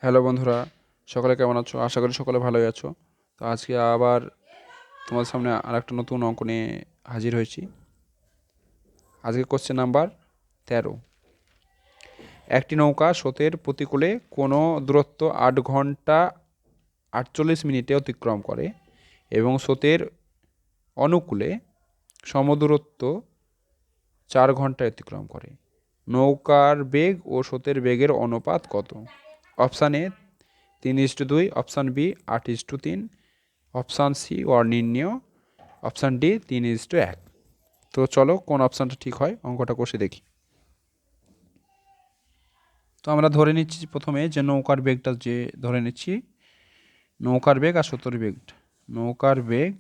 Hello বন্ধুরা, সকলে কেমন আছো? আশা করি সকলে ভালোই আছো। তো আজকে আবার তোমাদের সামনে আরেকটা নতুন অঙ্ক নিয়ে হাজির হয়েছি। আজকে কোশ্চেন নাম্বার 13। একটি নৌকা স্রোতের প্রতিকূলে কোনো দূরত্ব 8 ঘন্টা 48 মিনিটে অতিক্রম করে এবং স্রোতের অনুকূলে সমদূরত্ব 4 ঘন্টায় অতিক্রম করে। নৌকার বেগ ও স্রোতের বেগের অনুপাত কত? Option A 3:2, option B 8:3, option C অনির্ণীয়, অপশান ডি 3:1। তো চলো কোন অপশানটা ঠিক হয় অঙ্কটা কষে দেখি। তো আমরা ধরে নিচ্ছি প্রথমে যে নৌকার বেগটা যে ধরে নিচ্ছি নৌকার বেগ আর স্রোতের বেগ। নৌকার বেগ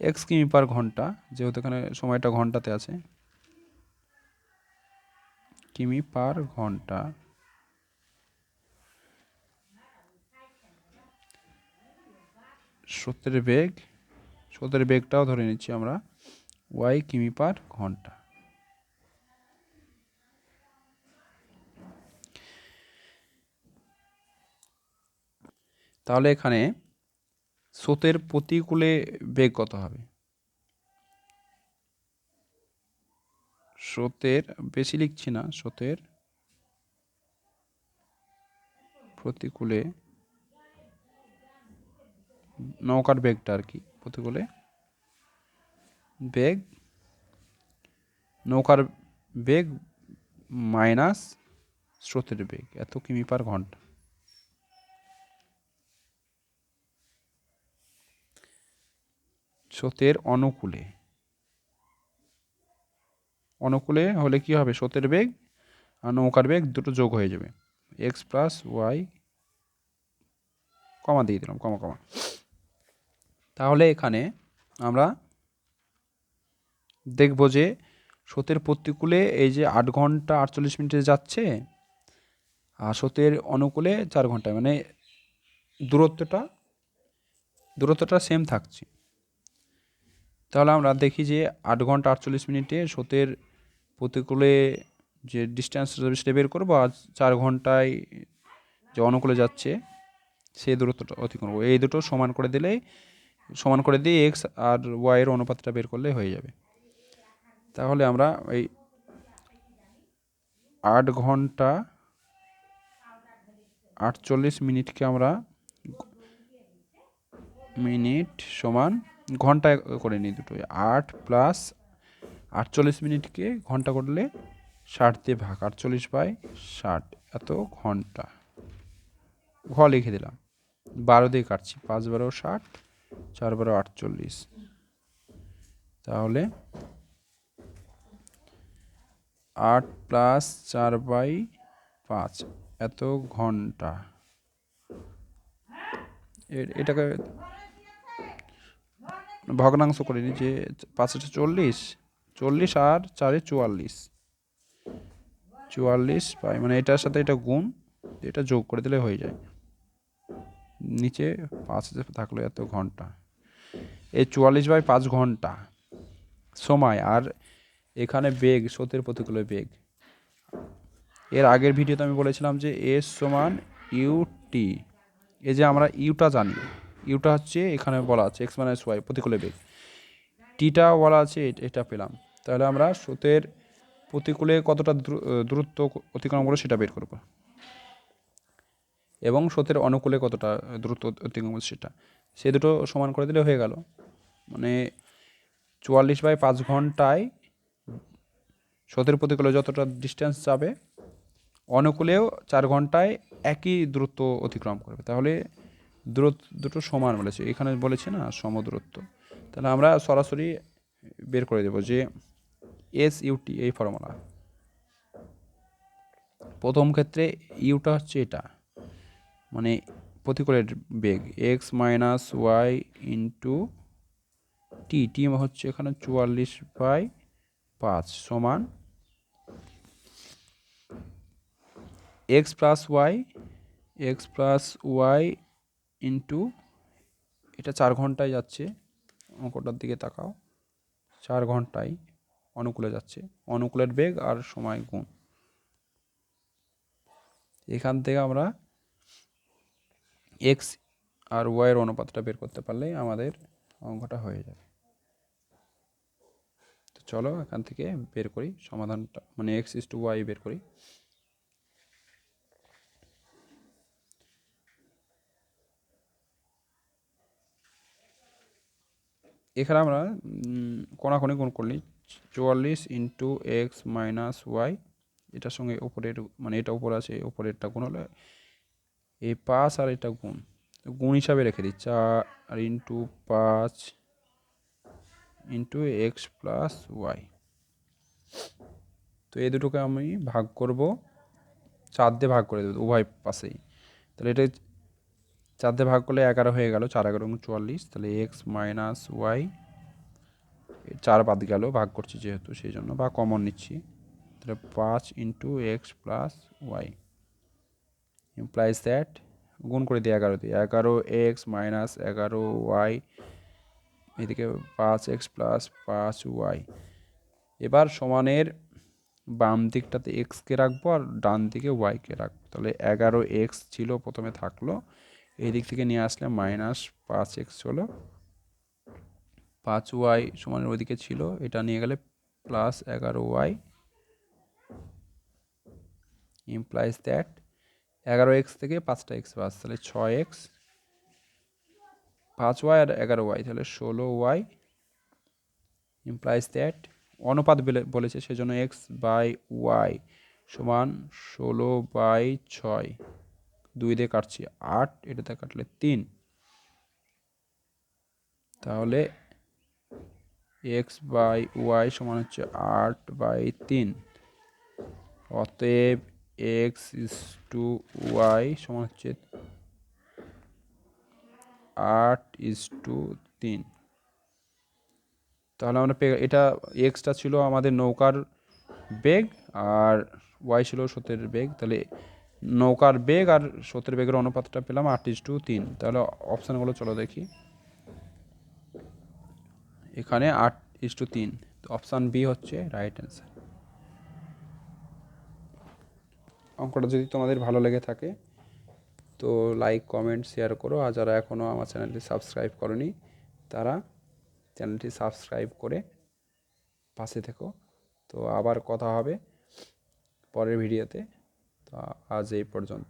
এক্স কিমি পার ঘন্টা, যেহেতু এখানে সময়টা ঘন্টাতে আছে, কিমি পার ঘন্টা, স্রোতের বেগটাও ধরে নিচ্ছি আমরা ওয়াই কিমি পার ঘন্টা। তাহলে এখানে স্রোতের প্রতিকূলে বেগ কত হবে? স্রোতের, বেশি লিখছি না, স্রোতের প্রতিকূলে নৌকার বেগটা আর কি, প্রতিকূলে বেগ, নৌকার বেগ মাইনাস স্রোতের বেগ এত কিমি পার ঘন্টা। স্রোতের অনুকূলে হলে কি হবে? স্রোতের বেগ আর নৌকার বেগ দুটো যোগ হয়ে যাবে, এক্স প্লাস ওয়াই, কমা দিয়ে দিলাম, কমা। তাহলে এখানে আমরা দেখব যে স্রোতের প্রতিকূলে এই যে 8 ঘন্টা 48 মিনিটে যাচ্ছে আর স্রোতের অনুকূলে 4 ঘন্টায়, মানে দূরত্বটা সেম থাকছে। তাহলে আমরা দেখি যে 8 ঘন্টা 48 মিনিটে স্রোতের প্রতিকূলে যে ডিস্টেন্স সেটা বের করবো, আর 4 ঘন্টায় যে অনুকূলে যাচ্ছে সেই দূরত্বটা অতিক্রম করবো। এই দুটো সমান করে দিয়ে এক্স আর ওয়াইয়ের অনুপাতটা বের করলে হয়ে যাবে। তাহলে আমরা এই 8 ঘন্টা 48 মিনিটকে আমরা মিনিট সমান ঘন্টায় করে নিই দুটোই। 8 + 48 মিনিটকে ঘন্টা করলে 60 দিয়ে ভাগ, 48/60 এত ঘন্টা। লিখে দিলাম, 12 দিয়ে কাটছি, 5 × 12 = 60, 4 × 12 = 48। তাহলে 8 + 4/5 এত ঘন্টা। এটাকে ভগ্নাংশ করে নিই, যে 5 × 40, 40 আর 4 = 44, 44 পাই, মানে এটার সাথে এটা গুণ, এটা যোগ করে দিলে হয়ে যায়। নিচে 5 থাকলো এত ঘন্টা। এই 44/5 ঘন্টা সময়। আর এখানে বেগ, স্রোতের প্রতিকূলে বেগ, এর আগের ভিডিওতে আমি বলেছিলাম যে এস সমান ইউটি। এই যে আমরা ইউটা জানি, ইউটা হচ্ছে এখানে বলা আছে এক্স মাইনাস ওয়াই প্রতিকূলে বেগ, টিটা বলা আছে, এটা পেলাম। তাহলে আমরা স্রোতের প্রতিকূলে কতটা দূরত্ব অতিক্রম করে সেটা বের করব, এবং স্রোতের অনুকূলে কতটা দূরত্ব অতিক্রম করছে সেটা, সে দুটো সমান করে দিলে হয়ে গেল। মানে 44/5 ঘন্টায় স্রোতের প্রতিকূলে যতটা ডিস্টেন্স যাবে, অনুকূলেও 4 ঘন্টায় একই দূরত্ব অতিক্রম করবে। তাহলে দূরত্ব দুটো সমান বলেছে, এখানে বলেছে না সমদূরত্ব। তাহলে আমরা সরাসরি বের করে দেব যে এস ইউটি, এই ফর্মুলা। প্রথম ক্ষেত্রে ইউটা হচ্ছে এটা, মানে প্রতিকূলের বেগ, x minus Y into T হচ্ছে এখানে 44/5 সমান এক্স প্লাস ওয়াই ইন্টু, এটা 4 ঘন্টায় যাচ্ছে, অঙ্কটার দিকে তাকাও, 4 ঘন্টায় অনুকূলে যাচ্ছে, অনুকূলের বেগ আর সময় গুণ। এখান থেকে আমরা এক্স আর ওয়াইয়ের অনুপাতটা বের করতে পারলেই আমাদের অঙ্কটা হয়ে যাবে। তো চলো এখান থেকে বের করি সমাধানটা, মানে এক্স ইস টু ওয়াই বের করি। এখানে আমরা কোণাকুণি গুণ করলি 44 ইন্টু এক্স মাইনাস ওয়াই, এটার সঙ্গে ওপরের মানে এটা উপরে আছে, ওপরেরটা গুণ হলে এই 5 আর এটা গুণ, গুণ হিসাবে রেখে দিই 4 into 5 into x plus y. তো এই দুটোকে আমি ভাগ করব, 4 দিয়ে ভাগ করে দেবো উভয় পাশেই। তাহলে এটা 4 দিয়ে ভাগ করলে 11 হয়ে গেল, 4 11 44। তাহলে এক্স মাইনাস ওয়াই, 4 বাদ গেল ভাগ করছি যেহেতু সেই জন্য, বা কমন নিচ্ছি। তাহলে 5 into x plus y implies that, গুণ করে দিই 11 দিয়ে, 11 এক্স মাইনাস 11 ওয়াই, এদিকে 5 এক্স প্লাস 5 ওয়াই। এবার সমানের বাম দিকটাতে এক্সকে রাখবো আর ডান দিকে ওয়াইকে রাখবো। তাহলে 11 এক্স ছিল প্রথমে, থাকলো, এই দিক থেকে নিয়ে আসলে মাইনাস 5 এক্স হলো, 5 ওয়াই সমানের ওইদিকে ছিল, এটা নিয়ে গেলে plus 11 y implies that 11 x থেকে 5টা এক্স বাস, তাহলে 6 এক্স, 5 ওয়াই আর 11 ওয়াই, তাহলে 16 ওয়াই ইমপ্লাইজ দ্যাট অনুপাত বলেছে সেজন্য এক্স বাই ওয়াই সমান 16/6, 2 দিয়ে কাটছি 8, এটাতে কাটলে 3, তাহলে এক্স বাই ওয়াই সমান হচ্ছে 8/3। অতএব এক্স ইস টু ওয়াই সমান হচ্ছে 8:3। তাহলে আমরা এটা এক্সটা ছিল আমাদের নৌকার বেগ আর ওয়াই ছিল স্রোতের বেগ, তাহলে নৌকার বেগ আর স্রোতের বেগের অনুপাতটা পেলাম 8:3। তাহলে অপশানগুলো চলো দেখি, এখানে 8:3, তো অপশান বি হচ্ছে রাইট অ্যান্সার। অঙ্কটা যদি তোমাদের ভালো লেগে থাকে তো লাইক কমেন্ট শেয়ার করো, আর যারা এখনও আমার চ্যানেলটি সাবস্ক্রাইব করনি তারা চ্যানেলটি সাবস্ক্রাইব করে পাশে থেকো। তো আবার কথা হবে পরের ভিডিওতে, তো আজ এই পর্যন্ত।